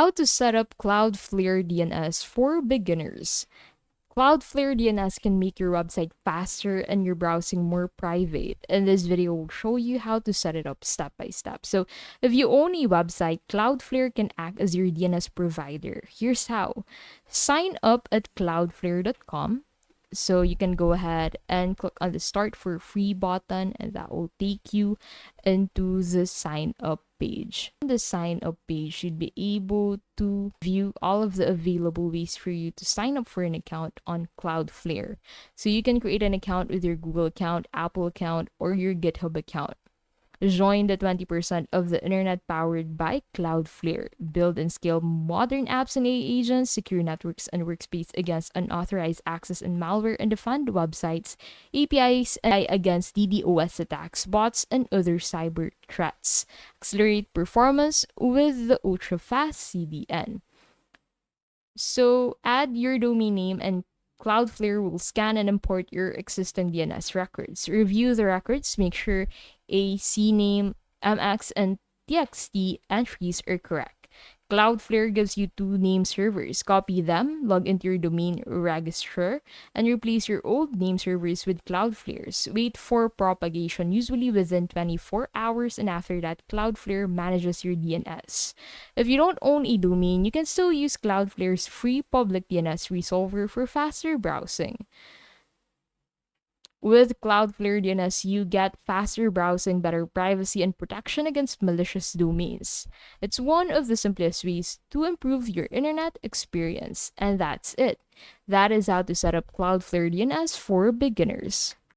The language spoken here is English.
How to set up Cloudflare DNS for beginners. Cloudflare DNS can make your website faster and your browsing more private. And this video will show you how to set it up step by step. So, if you own a website, Cloudflare can act as your DNS provider. Here's how. Sign up at cloudflare.com. So you can go ahead and click on the start for free button, and that will take you into the sign up page. On the sign up page, you'd be able to view all of the available ways for you to sign up for an account on Cloudflare. So you can create an account with your Google account, Apple account, or your GitHub account. Join the 20% of the internet powered by Cloudflare. Build and scale modern apps and AI agents, secure networks and workspace against unauthorized access and malware, and defend websites, APIs, and against DDoS attacks, bots, and other cyber threats. Accelerate performance with the ultra-fast CDN. So add your domain name, and Cloudflare will scan and import your existing DNS records. Review the records, make sure a CNAME, MX, and TXT entries are correct. Cloudflare gives you two name servers. Copy them, log into your domain registrar, and replace your old name servers with Cloudflare's. Wait for propagation, usually within 24 hours, and after that, Cloudflare manages your DNS. If you don't own a domain, you can still use Cloudflare's free public DNS resolver for faster browsing. With Cloudflare DNS, you get faster browsing, better privacy, and protection against malicious domains. It's one of the simplest ways to improve your internet experience. And that's it. That is how to set up Cloudflare DNS for beginners.